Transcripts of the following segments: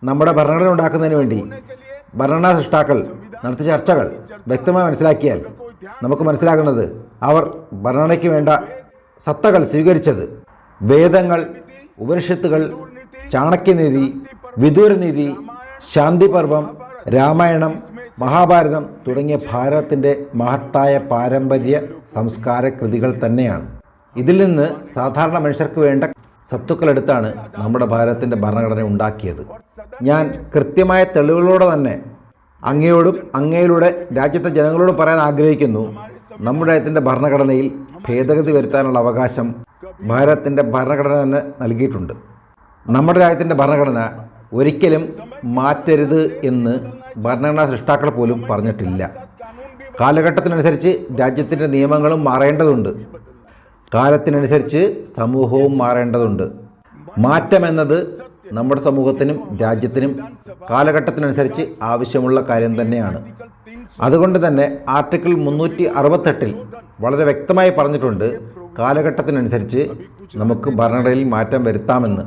നമ്മുടെ ഭരണഘടന ഉണ്ടാക്കുന്നതിന് വേണ്ടി ഭരണഘടനാ സൃഷ്ടാക്കൾ നടത്തിയ ചർച്ചകൾ വ്യക്തമായി മനസ്സിലാക്കിയാൽ നമുക്ക് മനസ്സിലാകുന്നത് അവർ ഭരണഘടനയ്ക്ക് വേണ്ട സത്തകൾ സ്വീകരിച്ചത് വേദങ്ങൾ, ഉപനിഷത്തുകൾ, ചാണക്യനീതി, വിദൂരനീതി, ശാന്തിപർവം, രാമായണം, മഹാഭാരതം തുടങ്ങിയ ഭാരതത്തിൻ്റെ മഹത്തായ പാരമ്പര്യ സംസ്കാര കൃതികൾ തന്നെയാണ്. ഇതിൽ നിന്ന് സാധാരണ മനുഷ്യർക്ക് വേണ്ട സത്തുക്കളെടുത്താണ് നമ്മുടെ ഭാരതത്തിൻ്റെ ഭരണഘടന ഉണ്ടാക്കിയത്. ഞാൻ കൃത്യമായ തെളിവുകളോടെ തന്നെ അങ്ങയോടും അങ്ങയിലൂടെ രാജ്യത്തെ ജനങ്ങളോടും പറയാൻ ആഗ്രഹിക്കുന്നു. നമ്മുടെ രാജ്യത്തിൻ്റെ ഭരണഘടനയിൽ ഭേദഗതി വരുത്താനുള്ള അവകാശം ഭാരതത്തിൻ്റെ ഭരണഘടന തന്നെ നൽകിയിട്ടുണ്ട്. നമ്മുടെ രാജ്യത്തിൻ്റെ ഭരണഘടന ഒരിക്കലും മാറ്റരുത് എന്ന് ഭരണഘടനാ സൃഷ്ടാക്കൾ പോലും പറഞ്ഞിട്ടില്ല. കാലഘട്ടത്തിനനുസരിച്ച് രാജ്യത്തിൻ്റെ നിയമങ്ങളും മാറേണ്ടതുണ്ട്. കാലത്തിനനുസരിച്ച് സമൂഹവും മാറേണ്ടതുണ്ട്. മാറ്റമെന്നത് നമ്മുടെ സമൂഹത്തിനും രാജ്യത്തിനും കാലഘട്ടത്തിനനുസരിച്ച് ആവശ്യമുള്ള കാര്യം തന്നെയാണ്. അതുകൊണ്ട് തന്നെ ആർട്ടിക്കിൾ 368 വളരെ വ്യക്തമായി പറഞ്ഞിട്ടുണ്ട്, കാലഘട്ടത്തിനനുസരിച്ച് നമുക്ക് ഭരണഘടനയിൽ മാറ്റം വരുത്താമെന്ന്.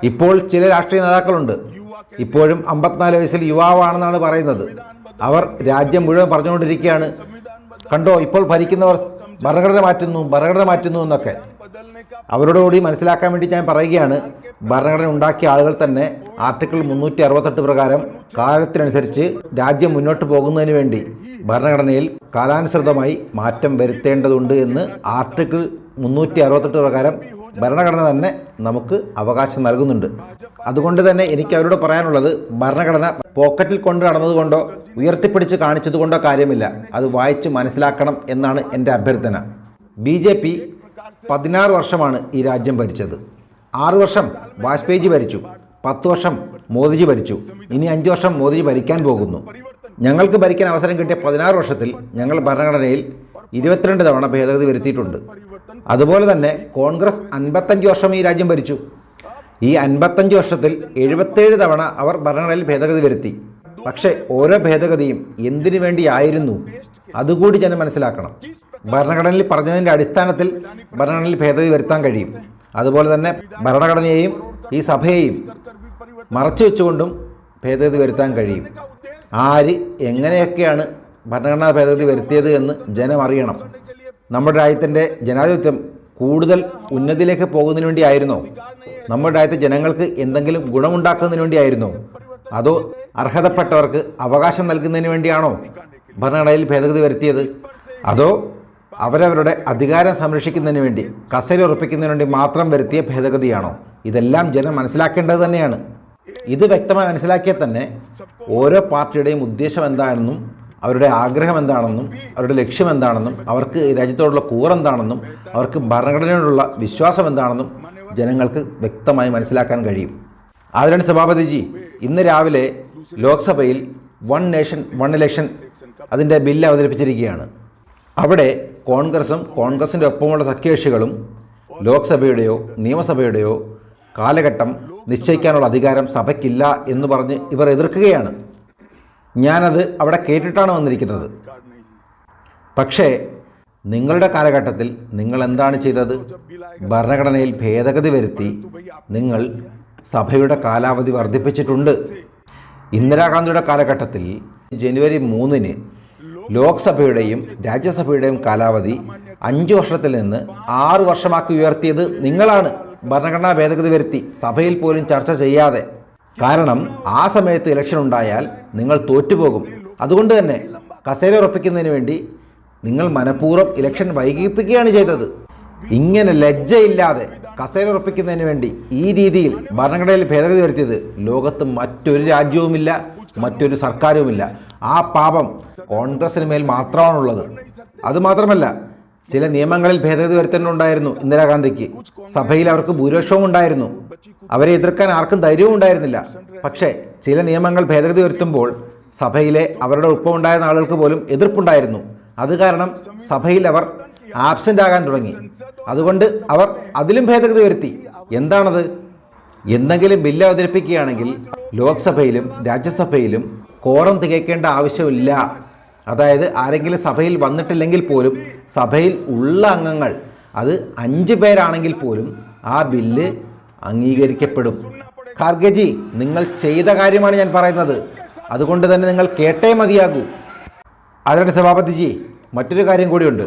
ഇപ്പോൾ ചില രാഷ്ട്രീയ നേതാക്കളുണ്ട്, ഇപ്പോഴും 54 വയസ്സിൽ യുവാവാണെന്നാണ് പറയുന്നത്. അവർ രാജ്യം മുഴുവൻ പറഞ്ഞുകൊണ്ടിരിക്കുകയാണ്, കണ്ടോ ഇപ്പോൾ ഭരിക്കുന്നവർ ഭരണഘടന മാറ്റുന്നു എന്നൊക്കെ. അവരോടുകൂടി മനസ്സിലാക്കാൻ വേണ്ടി ഞാൻ പറയുകയാണ്, ഭരണഘടന ഉണ്ടാക്കിയ ആളുകൾ തന്നെ ആർട്ടിക്കിൾ 368 പ്രകാരം കാലത്തിനനുസരിച്ച് രാജ്യം മുന്നോട്ട് പോകുന്നതിന് വേണ്ടി ഭരണഘടനയിൽ കാലാനുസൃതമായി മാറ്റം വരുത്തേണ്ടതുണ്ട് എന്ന് ആർട്ടിക്കിൾ 368 പ്രകാരം ഭരണഘടന തന്നെ നമുക്ക് അവകാശം നൽകുന്നുണ്ട്. അതുകൊണ്ട് തന്നെ എനിക്ക് അവരോട് പറയാനുള്ളത്, ഭരണഘടന പോക്കറ്റിൽ കൊണ്ട് നടന്നതുകൊണ്ടോ ഉയർത്തിപ്പിടിച്ച് കാണിച്ചതുകൊണ്ടോ കാര്യമില്ല, അത് വായിച്ച് മനസ്സിലാക്കണം എന്നാണ് എൻ്റെ അഭ്യർത്ഥന. BJP 16 വർഷമാണ് ഈ രാജ്യം ഭരിച്ചത്. 6 വർഷം വാജ്പേയിജി ഭരിച്ചു, 10 വർഷം മോദിജി ഭരിച്ചു, ഇനി 5 വർഷം മോദിജി ഭരിക്കാൻ പോകുന്നു. ഞങ്ങൾക്ക് ഭരിക്കാൻ അവസരം കിട്ടിയ 16 വർഷത്തിൽ ഞങ്ങൾ ഭരണഘടനയിൽ 22 തവണ ഭേദഗതി വരുത്തിയിട്ടുണ്ട്. അതുപോലെ തന്നെ കോൺഗ്രസ് 55 വർഷം ഈ രാജ്യം ഭരിച്ചു. ഈ 55 വർഷത്തിൽ 77 തവണ അവർ ഭരണഘടനയിൽ ഭേദഗതി വരുത്തി. പക്ഷേ ഓരോ ഭേദഗതിയും എന്തിനു വേണ്ടിയായിരുന്നു അതുകൂടി ജനം മനസ്സിലാക്കണം. ഭരണഘടനയിൽ പറഞ്ഞതിൻ്റെ അടിസ്ഥാനത്തിൽ ഭരണഘടനയിൽ ഭേദഗതി വരുത്താൻ കഴിയും. അതുപോലെ തന്നെ ഭരണഘടനയെയും ഈ സഭയെയും മറച്ചു വെച്ചുകൊണ്ടും ഭേദഗതി വരുത്താൻ കഴിയും. ആര് എങ്ങനെയൊക്കെയാണ് ഭരണഘടനാ ഭേദഗതി വരുത്തിയത് എന്ന് ജനം അറിയണം. നമ്മുടെ രാജ്യത്തിൻ്റെ ജനാധിപത്യം കൂടുതൽ ഉന്നതിയിലേക്ക് പോകുന്നതിന് വേണ്ടിയായിരുന്നോ? നമ്മുടെ രാജ്യത്തെ ജനങ്ങൾക്ക് എന്തെങ്കിലും ഗുണമുണ്ടാക്കുന്നതിന് വേണ്ടിയായിരുന്നോ? അതോ അർഹതപ്പെട്ടവർക്ക് അവകാശം നൽകുന്നതിന് വേണ്ടിയാണോ ഭരണഘടനയിൽ ഭേദഗതി വരുത്തിയത്? അതോ അവരവരുടെ അധികാരം സംരക്ഷിക്കുന്നതിന് വേണ്ടി, കസേര ഉറപ്പിക്കുന്നതിന് വേണ്ടി മാത്രം വരുത്തിയ ഭേദഗതിയാണോ? ഇതെല്ലാം ജനം മനസ്സിലാക്കേണ്ടത് തന്നെയാണ്. ഇത് വ്യക്തമായി മനസ്സിലാക്കിയാൽ തന്നെ ഓരോ പാർട്ടിയുടെയും ഉദ്ദേശം എന്താണെന്നും അവരുടെ ആഗ്രഹം എന്താണെന്നും അവരുടെ ലക്ഷ്യം എന്താണെന്നും അവർക്ക് രാജ്യത്തോടുള്ള കൂറെന്താണെന്നും അവർക്ക് ഭരണഘടനയോടുള്ള വിശ്വാസം എന്താണെന്നും ജനങ്ങൾക്ക് വ്യക്തമായി മനസ്സിലാക്കാൻ കഴിയും. ആദരണീയ സഭാപതിജി, ഇന്ന് രാവിലെ ലോക്സഭയിൽ 1 നേഷൻ 1 ഇലക്ഷൻ അതിൻ്റെ ബില്ല് അവതരിപ്പിച്ചിരിക്കുകയാണ്. അവിടെ കോൺഗ്രസും കോൺഗ്രസിൻ്റെ ഒപ്പമുള്ള സഖ്യകക്ഷികളും ലോക്സഭയുടെയോ നിയമസഭയുടെയോ കാലഘട്ടം നിശ്ചയിക്കാനുള്ള അധികാരം സഭയ്ക്കില്ല എന്ന് പറഞ്ഞ് ഇവർ എതിർക്കുകയാണ്. ഞാനത് അവിടെ കേട്ടിട്ടാണ് വന്നിരിക്കുന്നത്. പക്ഷേ നിങ്ങളുടെ കാലഘട്ടത്തിൽ നിങ്ങൾ എന്താണ് ചെയ്തത്? ഭരണഘടനയിൽ ഭേദഗതി വരുത്തി നിങ്ങൾ സഭയുടെ കാലാവധി വർദ്ധിപ്പിച്ചിട്ടുണ്ട്. ഇന്ദിരാഗാന്ധിയുടെ കാലഘട്ടത്തിൽ ജനുവരി 3-ന് ലോക്സഭയുടെയും രാജ്യസഭയുടെയും കാലാവധി 5 വർഷത്തിൽ നിന്ന് 6 വർഷമാക്കി ഉയർത്തിയത് നിങ്ങളാണ്. ഭരണഘടനാ ഭേദഗതി വരുത്തി സഭയിൽ പോലും ചർച്ച ചെയ്യാതെ. കാരണം ആ സമയത്ത് ഇലക്ഷൻ ഉണ്ടായാൽ നിങ്ങൾ തോറ്റുപോകും. അതുകൊണ്ട് തന്നെ കസേര ഉറപ്പിക്കുന്നതിന് വേണ്ടി നിങ്ങൾ മനഃപൂർവ്വം ഇലക്ഷൻ വൈകിപ്പിക്കുകയാണ് ചെയ്തത്. ഇങ്ങനെ ലജ്ജയില്ലാതെ കസേര ഉറപ്പിക്കുന്നതിന് വേണ്ടി ഈ രീതിയിൽ ഭരണഘടനയിൽ ഭേദഗതി വരുത്തിയത് ലോകത്ത് മറ്റൊരു രാജ്യവുമില്ല, മറ്റൊരു സർക്കാരുമില്ല. ആ പാപം കോൺഗ്രസിന് മേൽ മാത്രമാണുള്ളത്. അതുമാത്രമല്ല, ചില നിയമങ്ങളിൽ ഭേദഗതി വരുത്തേണ്ടതുണ്ടായിരുന്നു ഇന്ദിരാഗാന്ധിക്ക്. സഭയിൽ അവർക്ക് ഭൂരിപക്ഷവും ഉണ്ടായിരുന്നു. അവരെ എതിർക്കാൻ ആർക്കും ധൈര്യവും ഉണ്ടായിരുന്നില്ല. പക്ഷേ ചില നിയമങ്ങൾ ഭേദഗതി വരുത്തുമ്പോൾ സഭയിലെ അവരുടെ ഒപ്പമുണ്ടായിരുന്ന ആളുകൾക്ക് പോലും എതിർപ്പുണ്ടായിരുന്നു. അത് കാരണം സഭയിൽ അവർ ആബ്സെൻ്റ് ആകാൻ തുടങ്ങി. അതുകൊണ്ട് അവർ അതിലും ഭേദഗതി വരുത്തി. എന്താണത്? എന്തെങ്കിലും ബില്ല് അവതരിപ്പിക്കുകയാണെങ്കിൽ ലോക്സഭയിലും രാജ്യസഭയിലും കോറം തികയ്ക്കേണ്ട ആവശ്യമില്ല. അതായത് ആരെങ്കിലും സഭയിൽ വന്നിട്ടില്ലെങ്കിൽ പോലും സഭയിൽ ഉള്ള അംഗങ്ങൾ അത് 5 പേരാണെങ്കിൽ പോലും ആ ബില്ല് അംഗീകരിക്കപ്പെടും. ഖാർഗെജി, നിങ്ങൾ ചെയ്ത കാര്യമാണ് ഞാൻ പറയുന്നത്. അതുകൊണ്ട് തന്നെ നിങ്ങൾ കേട്ടേ മതിയാകൂ. അതിന്റെ സഭാപതിജി, മറ്റൊരു കാര്യം കൂടിയുണ്ട്.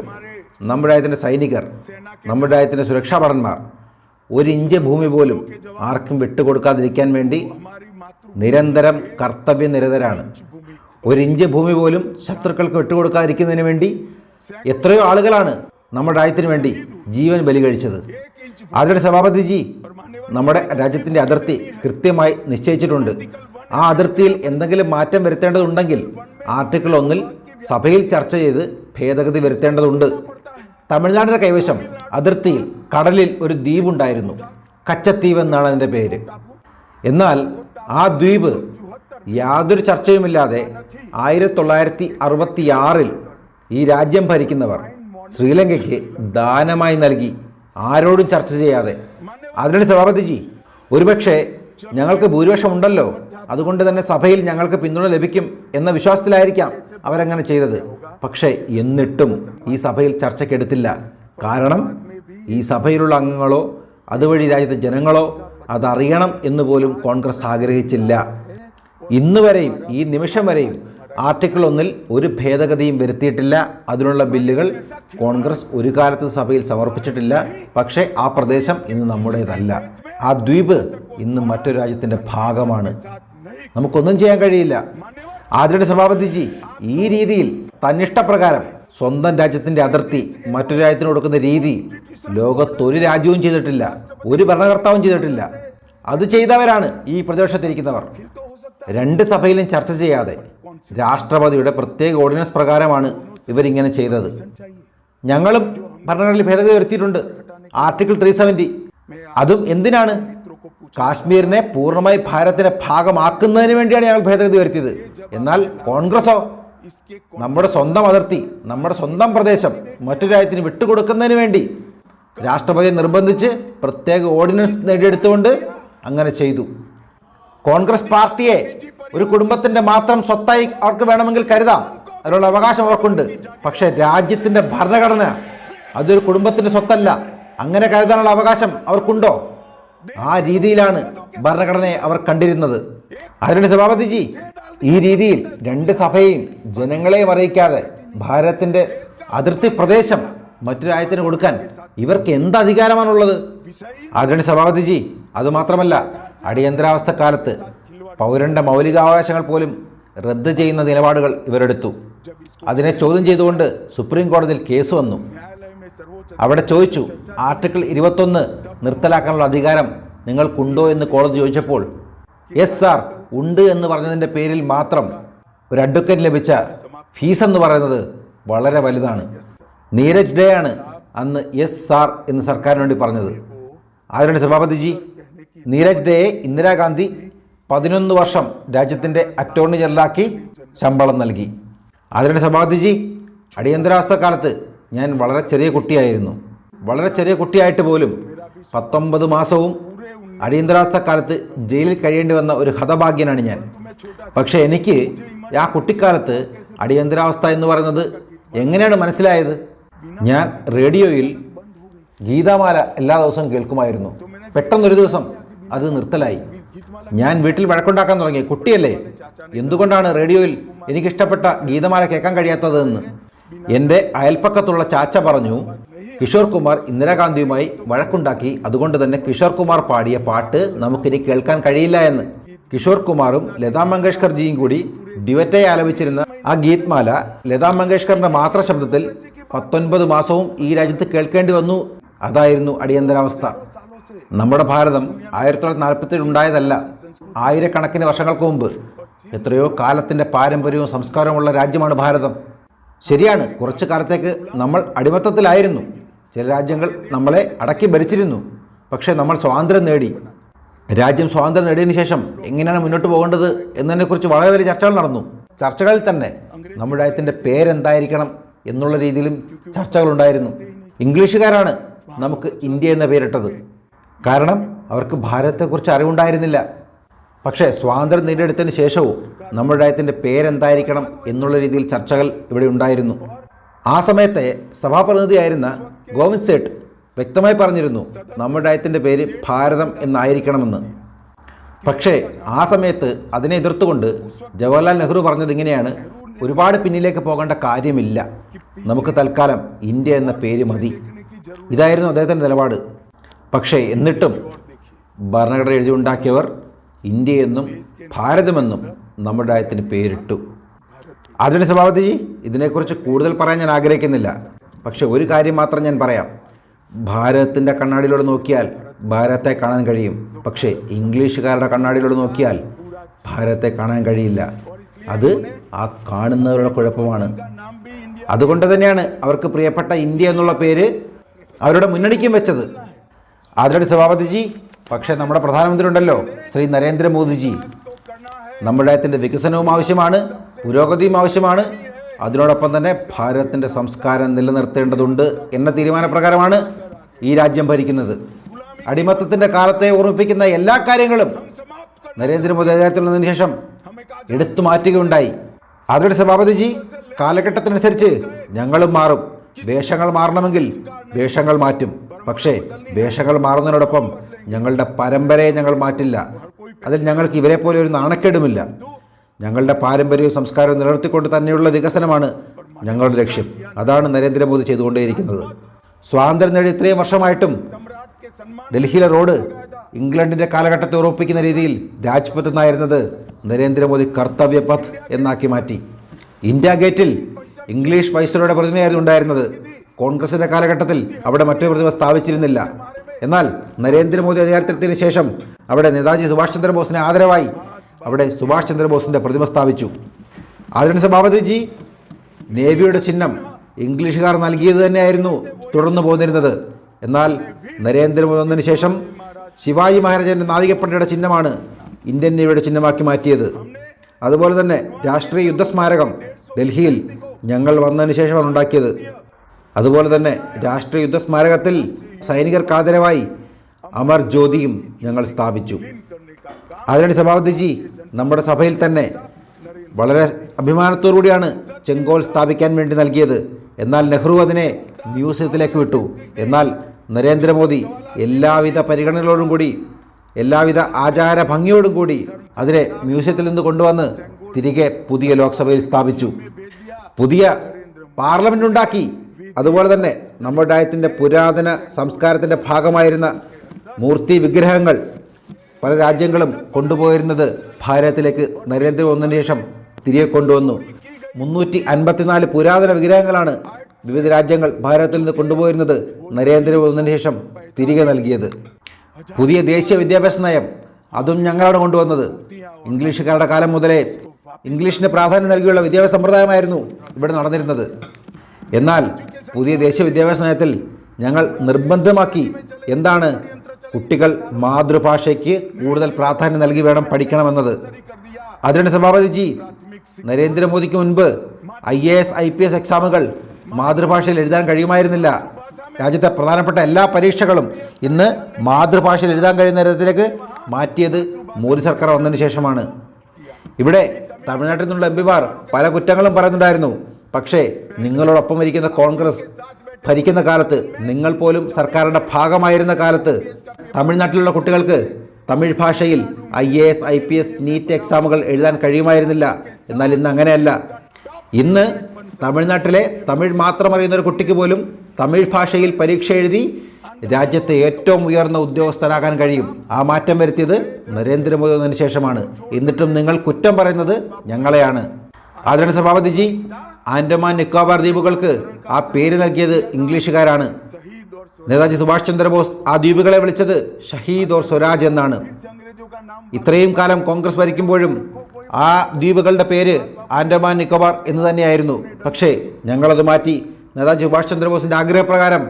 നമ്മുടെ രാജ്യത്തിൻ്റെ സൈനികർ, നമ്മുടെ രാജ്യത്തിൻ്റെ സുരക്ഷാഭടന്മാർ ഒരു ഇഞ്ച് ഭൂമി പോലും ആർക്കും വിട്ടുകൊടുക്കാതിരിക്കാൻ വേണ്ടി നിരന്തരം കർത്തവ്യനിരതരാണ്. ഒരു ഇഞ്ച് ഭൂമി പോലും ശത്രുക്കൾക്ക് വിട്ടുകൊടുക്കാതിരിക്കുന്നതിന് വേണ്ടി എത്രയോ ആളുകളാണ് നമ്മുടെ രാജ്യത്തിന് വേണ്ടി ജീവൻ ബലി കഴിച്ചത്. അതിന്റെ സഭാപതിജി, നമ്മുടെ രാജ്യത്തിൻ്റെ അതിർത്തി കൃത്യമായി നിശ്ചയിച്ചിട്ടുണ്ട്. ആ അതിർത്തിയിൽ എന്തെങ്കിലും മാറ്റം വരുത്തേണ്ടതുണ്ടെങ്കിൽ ആർട്ടിക്കിൾ 1 സഭയിൽ ചർച്ച ചെയ്ത് ഭേദഗതി വരുത്തേണ്ടതുണ്ട്. തമിഴ്നാടിൻ്റെ കൈവശം അതിർത്തിയിൽ കടലിൽ ഒരു ദ്വീപുണ്ടായിരുന്നു. കച്ചദ്വീപ് എന്നാണ് അതിൻ്റെ പേര്. എന്നാൽ ആ ദ്വീപ് യാതൊരു ചർച്ചയുമില്ലാതെ 1966 ഈ രാജ്യം ഭരിക്കുന്നവർ ശ്രീലങ്കയ്ക്ക് ദാനമായി നൽകി, ആരോടും ചർച്ച ചെയ്യാതെ. അതിനാണ് സഭാപതിജി, ഒരുപക്ഷെ ഞങ്ങൾക്ക് ഭൂരിപക്ഷം ഉണ്ടല്ലോ, അതുകൊണ്ട് തന്നെ സഭയിൽ ഞങ്ങൾക്ക് പിന്തുണ ലഭിക്കും എന്ന വിശ്വാസത്തിലായിരിക്കാം അവരങ്ങനെ ചെയ്തത്. പക്ഷേ എന്നിട്ടും ഈ സഭയിൽ ചർച്ചയ്ക്കെടുത്തില്ല. കാരണം ഈ സഭയിലുള്ള അംഗങ്ങളോ അതുവഴി രാജ്യത്തെ ജനങ്ങളോ അതറിയണം എന്ന് പോലും കോൺഗ്രസ് ആഗ്രഹിച്ചില്ല. ഇന്ന് വരെയും, ഈ നിമിഷം വരെയും ആർട്ടിക്കിൾ 1 ഒരു ഭേദഗതിയും വരുത്തിയിട്ടില്ല. അതിനുള്ള ബില്ലുകൾ കോൺഗ്രസ് ഒരു കാലത്ത് സഭയിൽ സമർപ്പിച്ചിട്ടില്ല. പക്ഷേ ആ പ്രദേശം ഇന്ന് നമ്മുടേതല്ല. ആ ദ്വീപ് ഇന്ന് മറ്റൊരു രാജ്യത്തിൻ്റെ ഭാഗമാണ്. നമുക്കൊന്നും ചെയ്യാൻ കഴിയില്ല. ആദ്യയുടെ സഭാപതിജി ഈ രീതിയിൽ തന്നിഷ്ടപ്രകാരം സ്വന്തം രാജ്യത്തിൻ്റെ അതിർത്തി മറ്റൊരു രാജ്യത്തിന് കൊടുക്കുന്ന രീതി ലോകത്തൊരു രാജ്യവും ചെയ്തിട്ടില്ല, ഒരു ഭരണകർത്താവും ചെയ്തിട്ടില്ല. അത് ചെയ്തവരാണ് ഈ പ്രതിപക്ഷത്തിരിക്കുന്നവർ. 2 സഭയിലും ചർച്ച ചെയ്യാതെ രാഷ്ട്രപതിയുടെ പ്രത്യേക ഓർഡിനൻസ് പ്രകാരമാണ് ഇവരിങ്ങനെ ചെയ്തത്. ഞങ്ങളും ഭരണഘടനയിൽ ഭേദഗതി വരുത്തിയിട്ടുണ്ട്, ആർട്ടിക്കിൾ 370. അതും എന്തിനാണ്? കാശ്മീരിനെ പൂർണ്ണമായി ഭാരതത്തിന്റെ ഭാഗമാക്കുന്നതിന് വേണ്ടിയാണ് ഞങ്ങൾ ഭേദഗതി വരുത്തിയത്. എന്നാൽ കോൺഗ്രസോ നമ്മുടെ സ്വന്തം അതിർത്തി, നമ്മുടെ സ്വന്തം പ്രദേശം മറ്റൊരു രാജ്യത്തിന് വിട്ടുകൊടുക്കുന്നതിന് വേണ്ടി രാഷ്ട്രപതിയെ നിർബന്ധിച്ച് പ്രത്യേക ഓർഡിനൻസ് നേടിയെടുത്തുകൊണ്ട് അങ്ങനെ ചെയ്തു. കോൺഗ്രസ് പാർട്ടിയെ ഒരു കുടുംബത്തിന്റെ മാത്രം സ്വത്തായി അവർക്ക് വേണമെങ്കിൽ കരുതാം, അതിനുള്ള അവകാശം അവർക്കുണ്ട്. പക്ഷേ രാജ്യത്തിന്റെ ഭരണഘടന അതൊരു കുടുംബത്തിന്റെ സ്വത്തല്ല. അങ്ങനെ കരുതാനുള്ള അവകാശം അവർക്കുണ്ടോ? ആ രീതിയിലാണ് ഭരണഘടനയെ അവർ കണ്ടിരുന്നത്. അതിന്റെ സഭാപതിജി, ഈ രീതിയിൽ 2 സഭയെയും ജനങ്ങളെയും അറിയിക്കാതെ ഭാരതത്തിന്റെ അതിർത്തി പ്രദേശം മറ്റു രാജ്യത്തിന് കൊടുക്കാൻ ഇവർക്ക് എന്ത് അധികാരമാണുള്ളത്? അതിന്റെ സഭാപതിജി, അതുമാത്രമല്ല, അടിയന്തരാവസ്ഥ കാലത്ത് പൗരന്റെ മൗലികാവകാശങ്ങൾ പോലും റദ്ദ് ചെയ്യുന്ന നിലപാടുകൾ ഇവരെടുത്തു. അതിനെ ചോദ്യം ചെയ്തുകൊണ്ട് സുപ്രീം കോടതിയിൽ കേസ് വന്നു. അവിടെ ചോദിച്ചു, ആർട്ടിക്കിൾ 21 നിർത്തലാക്കാനുള്ള അധികാരം നിങ്ങൾക്കുണ്ടോ എന്ന് കോടതി ചോദിച്ചപ്പോൾ യെസ് സാർ ഉണ്ട് എന്ന് പറഞ്ഞതിൻ്റെ പേരിൽ മാത്രം ഒരു അഡ്വക്കേറ്റ് ലഭിച്ച ഫീസ് എന്ന് പറയുന്നത് വളരെ വലുതാണ്. നീരജ് ഡേ ആണ് അന്ന് യെസ് സാർ എന്ന് സർക്കാരിന് വേണ്ടി പറഞ്ഞത്. അതിനുവേണ്ടി സഭാപതിജി, നീരജ് ഡേയെ ഇന്ദിരാഗാന്ധി 11 വർഷം രാജ്യത്തിൻ്റെ അറ്റോർണി ജനറലാക്കി ശമ്പളം നൽകി. അതിനുവേണ്ടി സഭാപതിജി, അടിയന്തരാവസ്ഥ കാലത്ത് ഞാൻ വളരെ ചെറിയ കുട്ടിയായിരുന്നു. വളരെ ചെറിയ കുട്ടിയായിട്ട് പോലും 19 മാസവും അടിയന്തരാവസ്ഥ കാലത്ത് ജയിലിൽ കഴിയേണ്ടി വന്ന ഒരു ഹതഭാഗ്യനാണ് ഞാൻ. പക്ഷേ എനിക്ക് ആ കുട്ടിക്കാലത്ത് അടിയന്തരാവസ്ഥ എന്ന് പറയുന്നത് എങ്ങനെയാണ് മനസ്സിലായത്? ഞാൻ റേഡിയോയിൽ ഗീതാമാല എല്ലാ ദിവസവും കേൾക്കുമായിരുന്നു. പെട്ടെന്നൊരു ദിവസം അത് നിർത്തലായി. ഞാൻ വീട്ടിൽ വഴക്കുണ്ടാക്കാൻ തുടങ്ങി. കുട്ടിയല്ലേ, എന്തുകൊണ്ടാണ് റേഡിയോയിൽ എനിക്കിഷ്ടപ്പെട്ട ഗീതമാല കേൾക്കാൻ കഴിയാത്തതെന്ന്. എൻ്റെ അയൽപ്പക്കത്തുള്ള ചാച്ച പറഞ്ഞു, കിഷോർ കുമാർ ഇന്ദിരാഗാന്ധിയുമായി വഴക്കുണ്ടാക്കി, അതുകൊണ്ട് തന്നെ കിഷോർ കുമാർ പാടിയ പാട്ട് നമുക്കിനി കേൾക്കാൻ കഴിയില്ല എന്ന്. കിഷോർ കുമാറും ലതാ മങ്കേഷ്കർജിയും കൂടി ഡ്യുവറ്റായി ആലപിച്ചിരുന്ന ആ ഗീത്മാല ലതാ മങ്കേഷ്കറിന്റെ മാത്രം ശബ്ദത്തിൽ 19 മാസവും ഈ രാജ്യത്ത് കേൾക്കേണ്ടി വന്നു. അതായിരുന്നു അടിയന്തരാവസ്ഥ. നമ്മുടെ ഭാരതം 1947 ഉണ്ടായതല്ല, ആയിരക്കണക്കിന് വർഷങ്ങൾക്ക് മുമ്പ്. എത്രയോ കാലത്തിൻ്റെ പാരമ്പര്യവും സംസ്കാരവുമുള്ള രാജ്യമാണ് ഭാരതം. ശരിയാണ്, കുറച്ചു കാലത്തേക്ക് നമ്മൾ അടിമത്തത്തിലായിരുന്നു. ചില രാജ്യങ്ങൾ നമ്മളെ അടക്കി ഭരിച്ചിരുന്നു. പക്ഷേ നമ്മൾ സ്വാതന്ത്ര്യം നേടി. രാജ്യം സ്വാതന്ത്ര്യം നേടിയതിനു ശേഷം എങ്ങനെയാണ് മുന്നോട്ട് പോകേണ്ടത് എന്നതിനെക്കുറിച്ച് വളരെ വലിയ ചർച്ചകൾ നടന്നു. ചർച്ചകളിൽ തന്നെ നമ്മുടെ രാജ്യത്തിൻ്റെ പേരെന്തായിരിക്കണം എന്നുള്ള രീതിയിലും ചർച്ചകളുണ്ടായിരുന്നു. ഇംഗ്ലീഷുകാരാണ് നമുക്ക് ഇന്ത്യ എന്ന പേരിട്ടത്. കാരണം അവർക്ക് ഭാരതത്തെക്കുറിച്ച് അറിവുണ്ടായിരുന്നില്ല. പക്ഷേ സ്വാതന്ത്ര്യം നേടിയെടുത്തതിന് ശേഷവും നമ്മുടെ രാജ്യത്തിൻ്റെ പേരെന്തായിരിക്കണം എന്നുള്ള രീതിയിൽ ചർച്ചകൾ ഇവിടെ ഉണ്ടായിരുന്നു. ആ സമയത്തെ സഭാപ്രതിനിധിയായിരുന്ന ഗോവിന്ദ് സേഠ് വ്യക്തമായി പറഞ്ഞിരുന്നു, നമ്മുടെ രാജ്യത്തിൻ്റെ പേര് ഭാരതം എന്നായിരിക്കണമെന്ന്. പക്ഷേ ആ സമയത്ത് അതിനെ എതിർത്തുകൊണ്ട് ജവഹർലാൽ നെഹ്റു പറഞ്ഞത് ഇങ്ങനെയാണ്: ഒരുപാട് പിന്നിലേക്ക് പോകേണ്ട കാര്യമില്ല, നമുക്ക് തൽക്കാലം ഇന്ത്യ എന്ന പേര് മതി. ഇതായിരുന്നു അദ്ദേഹത്തിൻ്റെ നിലപാട്. പക്ഷേ എന്നിട്ടും ഭരണഘടന എഴുതിയുണ്ടാക്കിയവർ ഇന്ത്യയെന്നും ഭാരതമെന്നും നമ്മുടെ രാജ്യത്തിന് പേരിട്ടു. അതിന് സഭാപതിജി, ഇതിനെക്കുറിച്ച് കൂടുതൽ പറയാൻ ഞാൻ ആഗ്രഹിക്കുന്നില്ല. പക്ഷെ ഒരു കാര്യം മാത്രം ഞാൻ പറയാം: ഭാരതത്തിൻ്റെ കണ്ണാടിയിലൂടെ നോക്കിയാൽ ഭാരതത്തെ കാണാൻ കഴിയും, പക്ഷേ ഇംഗ്ലീഷുകാരുടെ കണ്ണാടിയിലൂടെ നോക്കിയാൽ ഭാരതത്തെ കാണാൻ കഴിയില്ല. അത് ആ കാണുന്നവരുടെ കുഴപ്പമാണ്. അതുകൊണ്ട് തന്നെയാണ് അവർക്ക് പ്രിയപ്പെട്ട ഇന്ത്യ എന്നുള്ള പേര് അവരുടെ മുന്നണിക്കും വെച്ചത്. അതിലടി സഭാപതിജി, പക്ഷേ നമ്മുടെ പ്രധാനമന്ത്രി ഉണ്ടല്ലോ, ശ്രീ നരേന്ദ്രമോദിജി, നമ്മുടെ രാജ്യത്തിൻ്റെ വികസനവും ആവശ്യമാണ്, പുരോഗതിയും ആവശ്യമാണ്. അതിനോടൊപ്പം തന്നെ ഭാരതത്തിൻ്റെ സംസ്കാരം നിലനിർത്തേണ്ടതുണ്ട് എന്ന തീരുമാനപ്രകാരമാണ് ഈ രാജ്യം ഭരിക്കുന്നത്. അടിമത്തത്തിൻ്റെ കാലത്തെ ഓർമ്മിപ്പിക്കുന്ന എല്ലാ കാര്യങ്ങളും നരേന്ദ്രമോദി അധികാരത്തിൽ വന്നതിന് ശേഷം എടുത്തു മാറ്റുകയുണ്ടായി. അതിലൂടെ സഭാപതിജി, കാലഘട്ടത്തിനനുസരിച്ച് ഞങ്ങളും മാറും. വേഷങ്ങൾ മാറണമെങ്കിൽ വേഷങ്ങൾ മാറ്റും. പക്ഷേ വേഷങ്ങൾ മാറുന്നതിനോടൊപ്പം ഞങ്ങളുടെ പരമ്പരയെ ഞങ്ങൾ മാറ്റില്ല. അതിൽ ഞങ്ങൾക്ക് ഇവരെ പോലെ ഒരു നാണക്കേടുമില്ല. ഞങ്ങളുടെ പാരമ്പര്യവും സംസ്കാരവും നിലനിർത്തിക്കൊണ്ട് തന്നെയുള്ള വികസനമാണ് ഞങ്ങളുടെ ലക്ഷ്യം. അതാണ് നരേന്ദ്രമോദി ചെയ്തുകൊണ്ടേയിരിക്കുന്നത്. സ്വാതന്ത്ര്യം നേടി ഇത്രയും വർഷമായിട്ടും ഡൽഹിയിലെ റോഡ് ഇംഗ്ലണ്ടിൻ്റെ കാലഘട്ടത്തെ ഉറപ്പിക്കുന്ന രീതിയിൽ രാജ്പഥ് എന്നായിരുന്നത് നരേന്ദ്രമോദി കർത്തവ്യപഥ് എന്നാക്കി മാറ്റി. ഇന്ത്യ ഗേറ്റിൽ ഇംഗ്ലീഷ് വൈസ്രോയുടെ പ്രതിമയായിരുന്നു ഉണ്ടായിരുന്നത്. കോൺഗ്രസിൻ്റെ കാലഘട്ടത്തിൽ അവിടെ മറ്റൊരു പ്രതിമ സ്ഥാപിച്ചിരുന്നില്ല. എന്നാൽ നരേന്ദ്രമോദി അധികാരത്തിലെത്തിയതിനു ശേഷം അവിടെ നേതാജി സുഭാഷ് ചന്ദ്രബോസിന് ആദരവായി അവിടെ സുഭാഷ് ചന്ദ്രബോസിൻ്റെ പ്രതിമ സ്ഥാപിച്ചു. അതിന് സഭാപതിജി, നേവിയുടെ ചിഹ്നം ഇംഗ്ലീഷുകാർ നൽകിയത് തന്നെയായിരുന്നു തുടർന്നു പോന്നിരുന്നത്. എന്നാൽ നരേന്ദ്രമോദി വന്നതിന് ശേഷം ശിവാജി മഹാരാജൻ്റെ നാവികപ്പടയുടെ ചിഹ്നമാണ് ഇന്ത്യൻ നേവിയുടെ ചിഹ്നമാക്കി മാറ്റിയത്. അതുപോലെ തന്നെ രാഷ്ട്രീയ യുദ്ധസ്മാരകം ഡൽഹിയിൽ ഞങ്ങൾ വന്നതിന് ശേഷമാണ് ഉണ്ടാക്കിയത്. അതുപോലെ തന്നെ രാഷ്ട്രീയ യുദ്ധസ്മാരകത്തിൽ സൈനികർക്ക് ആദരവായി അമർ ജ്യോതിയും ഞങ്ങൾ സ്ഥാപിച്ചു. അതിനാണ് സഭാപതിജി നമ്മുടെ സഭയിൽ തന്നെ വളരെ അഭിമാനത്തോടുകൂടിയാണ് ചെങ്കോൽ സ്ഥാപിക്കാൻ വേണ്ടി നൽകിയത്. എന്നാൽ നെഹ്റു അതിനെ മ്യൂസിയത്തിലേക്ക് വിട്ടു. എന്നാൽ നരേന്ദ്രമോദി എല്ലാവിധ പരിഗണനകളോടും കൂടി, എല്ലാവിധ ആചാര ഭംഗിയോടും കൂടി അതിനെ മ്യൂസിയത്തിൽ നിന്ന് കൊണ്ടുവന്ന് തിരികെ പുതിയ ലോക്സഭയിൽ സ്ഥാപിച്ചു. പുതിയ പാർലമെൻ്റ് ഉണ്ടാക്കി. അതുപോലെ തന്നെ നമ്മുടെ രാജ്യത്തിൻ്റെ പുരാതന സംസ്കാരത്തിൻ്റെ ഭാഗമായിരുന്ന മൂർത്തി വിഗ്രഹങ്ങൾ പല രാജ്യങ്ങളും കൊണ്ടുപോയിരുന്നത് ഭാരതത്തിലേക്ക് നരേന്ദ്രമോദി വന്നതിന് ശേഷം തിരികെ കൊണ്ടുവന്നു. 354 പുരാതന വിഗ്രഹങ്ങളാണ് വിവിധ രാജ്യങ്ങൾ ഭാരതത്തിൽ നിന്ന് കൊണ്ടുപോയിരുന്നത് നരേന്ദ്രമോദി വന്നതിന് ശേഷം തിരികെ നൽകിയത്. പുതിയ ദേശീയ വിദ്യാഭ്യാസ നയം അതും ഞങ്ങളാണ് കൊണ്ടുവന്നത്. ഇംഗ്ലീഷുകാരുടെ കാലം മുതലേ ഇംഗ്ലീഷിന് പ്രാധാന്യം നൽകിയുള്ള വിദ്യാഭ്യാസ സമ്പ്രദായമായിരുന്നു ഇവിടെ നടന്നിരുന്നത്. എന്നാൽ പുതിയ ദേശീയ വിദ്യാഭ്യാസ നയത്തിൽ ഞങ്ങൾ നിർബന്ധമാക്കി എന്താണ്, കുട്ടികൾ മാതൃഭാഷയ്ക്ക് കൂടുതൽ പ്രാധാന്യം നൽകി വേണം പഠിക്കണമെന്നത്. അതിനാണ് സഭാപതിജി, നരേന്ദ്രമോദിക്ക് മുൻപ് IAS IPS എക്സാമുകൾ മാതൃഭാഷയിൽ എഴുതാൻ കഴിയുമായിരുന്നില്ല. രാജ്യത്തെ പ്രധാനപ്പെട്ട എല്ലാ പരീക്ഷകളും ഇന്ന് മാതൃഭാഷയിൽ എഴുതാൻ കഴിയുന്ന തരത്തിലേക്ക് മാറ്റിയത് മോദി സർക്കാർ വന്നതിന് ശേഷമാണ്. ഇവിടെ തമിഴ്നാട്ടിൽ നിന്നുള്ള MP-മാർ പല കുറ്റങ്ങളും പറയുന്നുണ്ടായിരുന്നു. പക്ഷേ നിങ്ങളോടൊപ്പം ഇരിക്കുന്ന കോൺഗ്രസ് ഭരിക്കുന്ന കാലത്ത്, നിങ്ങൾ പോലും സർക്കാരിൻ്റെ ഭാഗമായിരുന്ന കാലത്ത് തമിഴ്നാട്ടിലുള്ള കുട്ടികൾക്ക് തമിഴ് ഭാഷയിൽ IAS IPS നീറ്റ് എക്സാമുകൾ എഴുതാൻ കഴിയുമായിരുന്നില്ല. എന്നാൽ ഇന്ന് അങ്ങനെയല്ല. ഇന്ന് തമിഴ്നാട്ടിലെ തമിഴ് മാത്രം അറിയുന്ന ഒരു കുട്ടിക്ക് പോലും തമിഴ് ഭാഷയിൽ പരീക്ഷ എഴുതി രാജ്യത്തെ ഏറ്റവും ഉയർന്ന ഉദ്യോഗസ്ഥനാകാൻ കഴിയും. ആ മാറ്റം വരുത്തിയത് നരേന്ദ്രമോദി വന്നതിന് ശേഷമാണ്. എന്നിട്ടും നിങ്ങൾ കുറ്റം പറയുന്നത് ഞങ്ങളെയാണ്. ആദരണീയ സഭാപതിജി, ആൻഡമാൻ നിക്കോബാർ ദ്വീപുകൾക്ക് ആ പേര് നൽകിയത് ഇംഗ്ലീഷുകാരാണ്. നേതാജി സുഭാഷ് ചന്ദ്രബോസ് ആ ദ്വീപുകളെ വിളിച്ചത് ഷഹീദ് ഓർ സ്വരാജ് എന്നാണ്. ഇത്രയും കാലം കോൺഗ്രസ് ഭരിക്കുമ്പോഴും ആ ദ്വീപുകളുടെ പേര് ആൻഡമാൻ നിക്കോബാർ എന്ന് തന്നെയായിരുന്നു. പക്ഷേ ഞങ്ങളത് മാറ്റി നേതാജി സുഭാഷ് ചന്ദ്രബോസിൻ്റെ ആഗ്രഹപ്രകാരം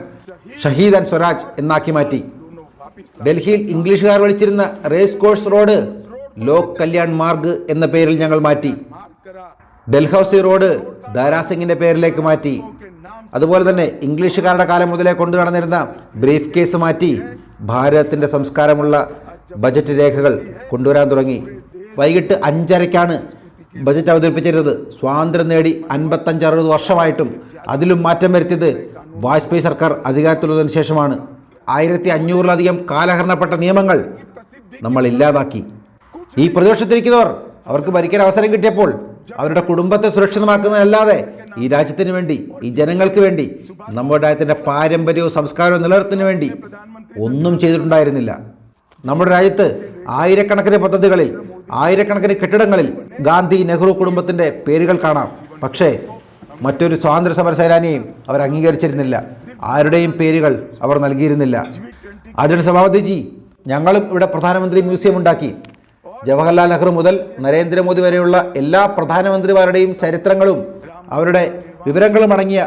ഷഹീദ് ആൻഡ് സ്വരാജ് എന്നാക്കി മാറ്റി. ഡൽഹിയിൽ ഇംഗ്ലീഷുകാർ വിളിച്ചിരുന്ന റേസ് കോഴ്സ് റോഡ് ലോക് കല്യാൺ മാർഗ് എന്ന പേരിൽ ഞങ്ങൾ മാറ്റി. ഡൽഹൌസി റോഡ് ദാരാസിംഗിൻ്റെ പേരിലേക്ക് മാറ്റി. അതുപോലെ തന്നെ ഇംഗ്ലീഷുകാരുടെ കാലം മുതലേ കൊണ്ടു നടന്നിരുന്ന ബ്രീഫ് കേസ് മാറ്റി ഭാരതത്തിൻ്റെ സംസ്കാരമുള്ള ബജറ്റ് രേഖകൾ കൊണ്ടുവരാൻ തുടങ്ങി. വൈകിട്ട് 5:30 ബജറ്റ് അവതരിപ്പിച്ചിരുന്നത്. സ്വാതന്ത്ര്യം നേടി 55-60 വർഷമായിട്ടും അതിലും മാറ്റം വരുത്തിയത് വാജ്പേയി സർക്കാർ അധികാരത്തിലുള്ളതിന് ശേഷമാണ്. 1500-ലധികം കാലഹരണപ്പെട്ട നിയമങ്ങൾ നമ്മൾ ഇല്ലാതാക്കി. ഈ പ്രതിപക്ഷത്തിരിക്കുന്നവർ അവർക്ക് ഭരിക്കാൻ അവസരം കിട്ടിയപ്പോൾ അവരുടെ കുടുംബത്തെ സുരക്ഷിതമാക്കുന്നതല്ലാതെ ഈ രാജ്യത്തിന് വേണ്ടി, ഈ ജനങ്ങൾക്ക് വേണ്ടി, നമ്മുടെ രാജ്യത്തിൻ്റെ പാരമ്പര്യവും സംസ്കാരവും നിലനിർത്തുന്നതിന് വേണ്ടി ഒന്നും ചെയ്തിട്ടുണ്ടായിരുന്നില്ല. നമ്മുടെ രാജ്യത്ത് ആയിരക്കണക്കിന് പദ്ധതികളിൽ, ആയിരക്കണക്കിന് കെട്ടിടങ്ങളിൽ ഗാന്ധി, നെഹ്റു കുടുംബത്തിൻ്റെ പേരുകൾ കാണാം. പക്ഷേ മറ്റൊരു സ്വാതന്ത്ര്യ സമര സേനാനിയെയും അവർ അംഗീകരിച്ചിരുന്നില്ല. ആരുടെയും പേരുകൾ അവർ നൽകിയിരുന്നില്ല. അതിന് സഭാപതിജി, ഞങ്ങളും ഇവിടെ പ്രധാനമന്ത്രി മ്യൂസിയം ഉണ്ടാക്കി. ജവഹർലാൽ നെഹ്റു മുതൽ നരേന്ദ്രമോദി വരെയുള്ള എല്ലാ പ്രധാനമന്ത്രിമാരുടെയും ചരിത്രങ്ങളും അവരുടെ വിവരങ്ങളും അടങ്ങിയ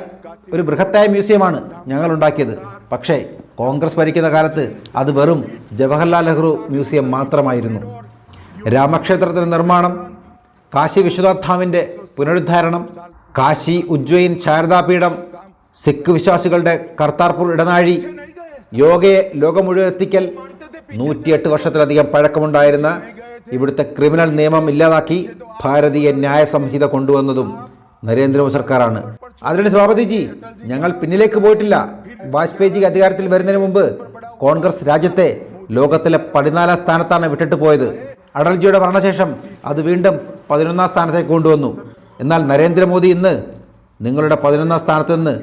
ഒരു ബൃഹത്തായ മ്യൂസിയമാണ് ഞങ്ങൾ ഉണ്ടാക്കിയത്. പക്ഷേ കോൺഗ്രസ് ഭരിക്കുന്ന കാലത്ത് അത് വെറും ജവഹർലാൽ നെഹ്റു മ്യൂസിയം മാത്രമായിരുന്നു. രാമക്ഷേത്രത്തിൻ്റെ നിർമ്മാണം, കാശി വിശ്വനാഥ് ധാമിൻ്റെ പുനരുദ്ധാരണം, കാശി ഉജ്ജയിൻ ശാരദാപീഠം, സിഖ് വിശ്വാസികളുടെ കർത്താർപൂർ ഇടനാഴി, യോഗയെ ലോകം മുഴുവൻ എത്തിക്കൽ, 108 വർഷത്തിലധികം പഴക്കമുണ്ടായിരുന്ന ഇവിടുത്തെ ക്രിമിനൽ നിയമം ഇല്ലാതാക്കി ഭാരതീയ ന്യായ സംഹിത കൊണ്ടുവന്നതും നരേന്ദ്രമോദി സർക്കാരാണ്. അതിനാണ് സഭാപതിജി, ഞങ്ങൾ പിന്നിലേക്ക് പോയിട്ടില്ല. വാജ്പേയിജി അധികാരത്തിൽ വരുന്നതിന് മുമ്പ് കോൺഗ്രസ് രാജ്യത്തെ ലോകത്തിലെ 14ാം സ്ഥാനത്താണ് വിട്ടിട്ട് പോയത്. അടൽജിയുടെ ഭരണശേഷം അത് വീണ്ടും 11ാം സ്ഥാനത്തേക്ക് കൊണ്ടുവന്നു. എന്നാൽ നരേന്ദ്രമോദി ഇന്ന് നിങ്ങളുടെ 11ാം സ്ഥാനത്ത് നിന്ന്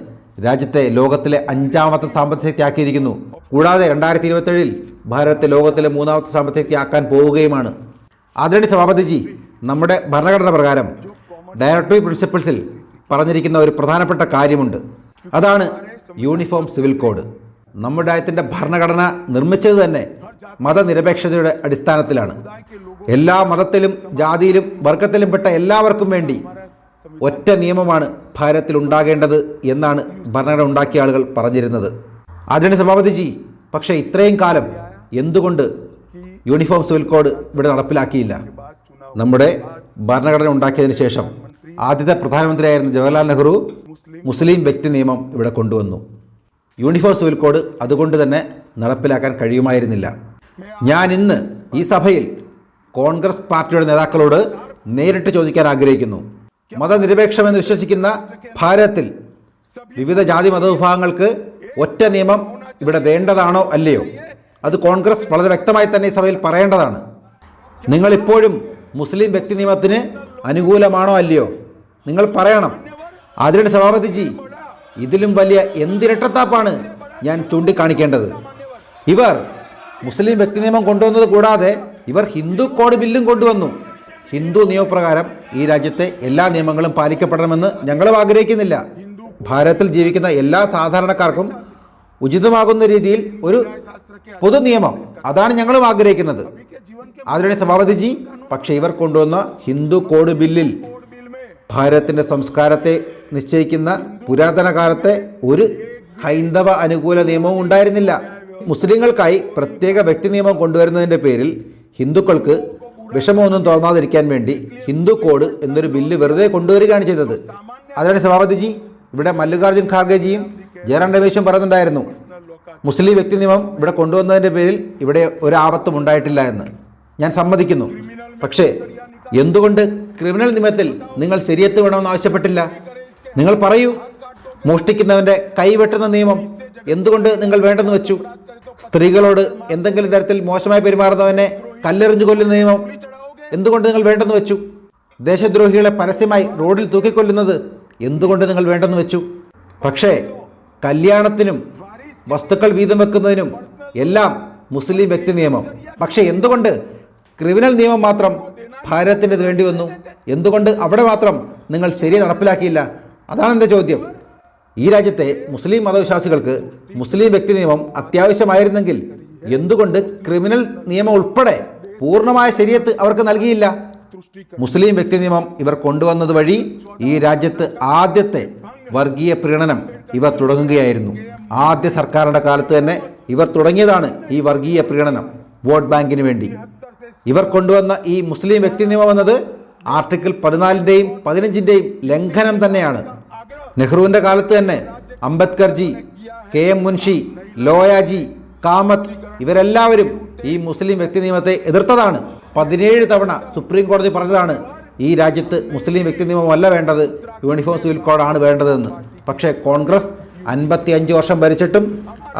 രാജ്യത്തെ ലോകത്തിലെ 5ാമത്തെ സാമ്പത്തിക ശക്തിയാക്കിയിരിക്കുന്നു. കൂടാതെ 2027 ഭാരതത്തെ ലോകത്തിലെ 3ാമത്തെ സാമ്പത്തിക ശക്തിയാക്കാൻ പോവുകയുമാണ്. അതിനാണ് സഭാപതിജി, നമ്മുടെ ഭരണഘടന പ്രകാരം ഡയറക്ടീവ് പ്രിൻസിപ്പിൾസിൽ പറഞ്ഞിരിക്കുന്ന ഒരു പ്രധാനപ്പെട്ട കാര്യമുണ്ട്. അതാണ് യൂണിഫോം സിവിൽ കോഡ്. നമ്മുടെ രാജ്യത്തിൻ്റെ ഭരണഘടന നിർമ്മിച്ചത് തന്നെ മതനിരപേക്ഷതയുടെ അടിസ്ഥാനത്തിലാണ്. എല്ലാ മതത്തിലും ജാതിയിലും വർഗത്തിലും പെട്ട എല്ലാവർക്കും വേണ്ടി ഒറ്റ നിയമമാണ് ഭാരതത്തിൽ ഉണ്ടാകേണ്ടത് എന്നാണ് ഭരണഘടന ഉണ്ടാക്കിയ ആളുകൾ പറഞ്ഞിരുന്നത്. അതിനാണ് സഭാപതിജി, പക്ഷേ ഇത്രയും കാലം എന്തുകൊണ്ട് യൂണിഫോം സിവിൽ കോഡ് ഇവിടെ നടപ്പിലാക്കിയില്ല? നമ്മുടെ ഭരണഘടന ഉണ്ടാക്കിയതിന് ശേഷം ആദ്യത്തെ പ്രധാനമന്ത്രിയായിരുന്ന ജവഹർലാൽ നെഹ്റു മുസ്ലിം വ്യക്തി നിയമം ഇവിടെ കൊണ്ടുവന്നു. യൂണിഫോം സിവിൽ കോഡ് അതുകൊണ്ട് തന്നെ നടപ്പിലാക്കാൻ കഴിയുമായിരുന്നില്ല. ഞാൻ ഇന്ന് ഈ സഭയിൽ കോൺഗ്രസ് പാർട്ടിയുടെ നേതാക്കളോട് നേരിട്ട് ചോദിക്കാൻ ആഗ്രഹിക്കുന്നു. മതനിരപേക്ഷമെന്ന് വിശ്വസിക്കുന്ന ഭാരതത്തിൽ വിവിധ ജാതി മതവിഭാഗങ്ങൾക്ക് ഒറ്റ നിയമം ഇവിടെ വേണ്ടതാണോ അല്ലയോ? അത് കോൺഗ്രസ് വളരെ വ്യക്തമായി തന്നെ ഈ സഭയിൽ പറയേണ്ടതാണ്. നിങ്ങളിപ്പോഴും മുസ്ലിം വ്യക്തി നിയമത്തിന് അനുകൂലമാണോ അല്ലയോ? നിങ്ങൾ പറയണം. അതിനാണ് സഭാപതിജി, ഇതിലും വലിയ എന്തിരട്ടത്താപ്പാണ് ഞാൻ ചൂണ്ടിക്കാണിക്കേണ്ടത്? ഇവർ മുസ്ലിം വ്യക്തി നിയമം കൊണ്ടുവന്നത് കൂടാതെ ഇവർ ഹിന്ദു കോഡ് ബില്ലും കൊണ്ടുവന്നു. ഹിന്ദു നിയമപ്രകാരം ഈ രാജ്യത്തെ എല്ലാ നിയമങ്ങളും പാലിക്കപ്പെടണമെന്ന് ഞങ്ങളും ആഗ്രഹിക്കുന്നില്ല. ഭാരതത്തിൽ ജീവിക്കുന്ന എല്ലാ സാധാരണക്കാർക്കും ഉചിതമാകുന്ന രീതിയിൽ ഒരു പൊതു നിയമം, അതാണ് ഞങ്ങളും ആഗ്രഹിക്കുന്നത്. അതിനാണ് സഭാപതിജി, പക്ഷേ ഇവർ കൊണ്ടുവന്ന ഹിന്ദു കോഡ് ബില്ലിൽ ഭാരതത്തിൻ്റെ സംസ്കാരത്തെ നിശ്ചയിക്കുന്ന പുരാതന കാലത്തെ ഒരു ഹൈന്ദവ അനുകൂല നിയമവും ഉണ്ടായിരുന്നില്ല. മുസ്ലിങ്ങൾക്കായി പ്രത്യേക വ്യക്തി നിയമം കൊണ്ടുവരുന്നതിൻ്റെ പേരിൽ ഹിന്ദുക്കൾക്ക് വിഷമമൊന്നും തോന്നാതിരിക്കാൻ വേണ്ടി ഹിന്ദു കോഡ് എന്നൊരു ബില്ല് വെറുതെ കൊണ്ടുവരികയാണ് ചെയ്തത്. അതിനാണ് സഭാപതിജി, ഇവിടെ മല്ലികാർജുൻ ഖാർഗെജിയും ജയറാം രമേശും പറയുന്നുണ്ടായിരുന്നു, മുസ്ലിം വ്യക്തി നിയമം ഇവിടെ കൊണ്ടുവന്നതിൻ്റെ പേരിൽ ഇവിടെ ഒരാപത്തും ഉണ്ടായിട്ടില്ല എന്ന്. ഞാൻ സമ്മതിക്കുന്നു. പക്ഷേ എന്തുകൊണ്ട് ക്രിമിനൽ നിയമത്തിൽ നിങ്ങൾ ശരിയത്ത് വേണമെന്ന് ആവശ്യപ്പെട്ടില്ല? നിങ്ങൾ പറയൂ. മോഷ്ടിക്കുന്നവൻ്റെ കൈവെട്ടുന്ന നിയമം എന്തുകൊണ്ട് നിങ്ങൾ വേണ്ടെന്ന് വെച്ചു? സ്ത്രീകളോട് എന്തെങ്കിലും തരത്തിൽ മോശമായി പെരുമാറുന്നവനെ കല്ലെറിഞ്ഞു കൊല്ലുന്ന നിയമം എന്തുകൊണ്ട് നിങ്ങൾ വേണ്ടെന്ന് വെച്ചു? ദേശദ്രോഹികളെ പരസ്യമായി റോഡിൽ തൂക്കിക്കൊല്ലുന്നത് എന്തുകൊണ്ട് നിങ്ങൾ വേണ്ടെന്ന് വെച്ചു? പക്ഷേ കല്യാണത്തിനും വസ്തുക്കൾ വീതം വെക്കുന്നതിനും എല്ലാം മുസ്ലിം വ്യക്തി നിയമം. പക്ഷേ എന്തുകൊണ്ട് ക്രിമിനൽ നിയമം മാത്രം ഭാരതത്തിന് വേണ്ടി വന്നു? എന്തുകൊണ്ട് അവിടെ മാത്രം നിങ്ങൾ ശരി നടപ്പിലാക്കിയില്ല? അതാണ് എൻ്റെ ചോദ്യം. ഈ രാജ്യത്തെ മുസ്ലിം മതവിശ്വാസികൾക്ക് മുസ്ലിം വ്യക്തി നിയമം അത്യാവശ്യമായിരുന്നെങ്കിൽ എന്തുകൊണ്ട് ക്രിമിനൽ നിയമം ഉൾപ്പെടെ പൂർണ്ണമായ ശരീഅത്ത് അവർക്ക് നൽകിയില്ല? മുസ്ലിം വ്യക്തി നിയമം ഇവർ കൊണ്ടുവന്നത് വഴി ഈ രാജ്യത്ത് ആദ്യത്തെ വർഗീയ പ്രീണനം ഇവർ തുടങ്ങുകയായിരുന്നു. ആദ്യ സർക്കാരിൻ്റെ കാലത്ത് തന്നെ ഇവർ തുടങ്ങിയതാണ് ഈ വർഗീയ പ്രീണനം. വോട്ട് ബാങ്കിന് വേണ്ടി ഇവർ കൊണ്ടുവന്ന ഈ മുസ്ലിം വ്യക്തി നിയമം എന്നത് ആർട്ടിക്കിൾ 14ൻ്റെയും 15ൻ്റെയും ലംഘനം തന്നെയാണ്. നെഹ്റുവിൻ്റെ കാലത്ത് തന്നെ അംബേദ്കർജി, KM മുൻഷി, ലോയാജി, കാമത്ത് ഇവരെല്ലാവരും ഈ മുസ്ലിം വ്യക്തി നിയമത്തെ എതിർത്തതാണ്. 17 തവണ സുപ്രീം കോടതി പറഞ്ഞതാണ് ഈ രാജ്യത്ത് മുസ്ലിം വ്യക്തി നിയമമല്ല വേണ്ടത്, യൂണിഫോം സിവിൽ കോഡാണ് വേണ്ടതെന്ന്. പക്ഷേ കോൺഗ്രസ് 55 വർഷം ഭരിച്ചിട്ടും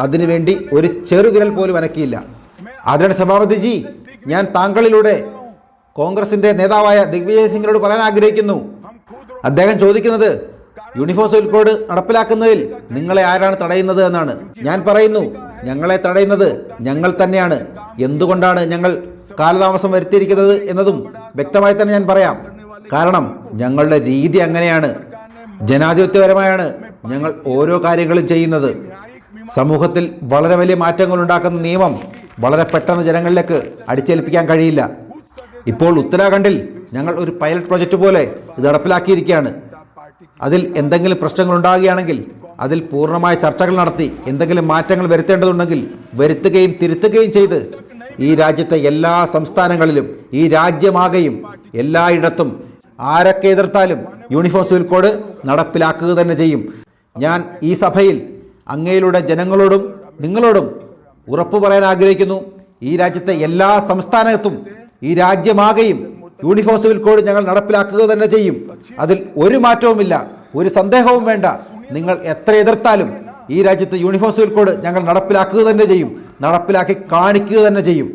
അതിനുവേണ്ടി ഒരു ചെറുവിരൽ പോലും അനക്കിയില്ല. അതിനാണ് സഭാപതിജി, ഞാൻ താങ്കളിലൂടെ കോൺഗ്രസിന്റെ നേതാവായ ദിഗ്വിജയ് സിംഗിനോട് പറയാൻ ആഗ്രഹിക്കുന്നു. അദ്ദേഹം ചോദിക്കുന്നത് യൂണിഫോം സിവിൽ കോഡ് നടപ്പിലാക്കുന്നതിൽ നിങ്ങളെ ആരാണ് തടയുന്നത് എന്നാണ്. ഞാൻ പറയുന്നു, ഞങ്ങളെ തടയുന്നത് ഞങ്ങൾ തന്നെയാണ്. എന്തുകൊണ്ടാണ് ഞങ്ങൾ കാലതാമസം വരുത്തിയിരിക്കുന്നത് എന്നതും വ്യക്തമായി തന്നെ ഞാൻ പറയാം. കാരണം ഞങ്ങളുടെ രീതി അങ്ങനെയാണ്. ജനാധിപത്യപരമായാണ് ഞങ്ങൾ ഓരോ കാര്യങ്ങളും ചെയ്യുന്നത്. സമൂഹത്തിൽ വളരെ വലിയ മാറ്റങ്ങൾ ഉണ്ടാക്കുന്ന നിയമം വളരെ പെട്ടെന്ന് ജനങ്ങളിലേക്ക് അടിച്ചേൽപ്പിക്കാൻ കഴിയില്ല. ഇപ്പോൾ ഉത്തരാഖണ്ഡിൽ ഞങ്ങൾ ഒരു പൈലറ്റ് പ്രോജക്റ്റ് പോലെ ഇത് നടപ്പിലാക്കിയിരിക്കുകയാണ്. അതിൽ എന്തെങ്കിലും പ്രശ്നങ്ങൾ ഉണ്ടാകുകയാണെങ്കിൽ അതിൽ പൂർണ്ണമായ ചർച്ചകൾ നടത്തി എന്തെങ്കിലും മാറ്റങ്ങൾ വരുത്തേണ്ടതുണ്ടെങ്കിൽ വരുത്തുകയും തിരുത്തുകയും ചെയ്ത് ഈ രാജ്യത്തെ എല്ലാ സംസ്ഥാനങ്ങളിലും ഈ രാജ്യമാകെയും എല്ലായിടത്തും ആരൊക്കെ എതിർത്താലും യൂണിഫോം സിവിൽ കോഡ് നടപ്പിലാക്കുക തന്നെ ചെയ്യും. ഞാൻ ഈ സഭയിൽ അങ്ങയിലൂടെ ജനങ്ങളോടും നിങ്ങളോടും ഉറപ്പു പറയാൻ ആഗ്രഹിക്കുന്നു. ഈ രാജ്യത്തെ എല്ലാ സംസ്ഥാനത്തും ഈ രാജ്യമാകെയും യൂണിഫോം സിവിൽ കോഡ് ഞങ്ങൾ നടപ്പിലാക്കുക തന്നെ ചെയ്യും. അതിൽ ഒരു മാറ്റവുമില്ല, ഒരു സന്ദേഹവും വേണ്ട. നിങ്ങൾ എത്ര എതിർത്താലും ഈ രാജ്യത്തെ യൂണിഫോം സിവിൽ കോഡ് ഞങ്ങൾ നടപ്പിലാക്കുക തന്നെ ചെയ്യും, നടപ്പിലാക്കി കാണിക്കുക തന്നെ ചെയ്യും.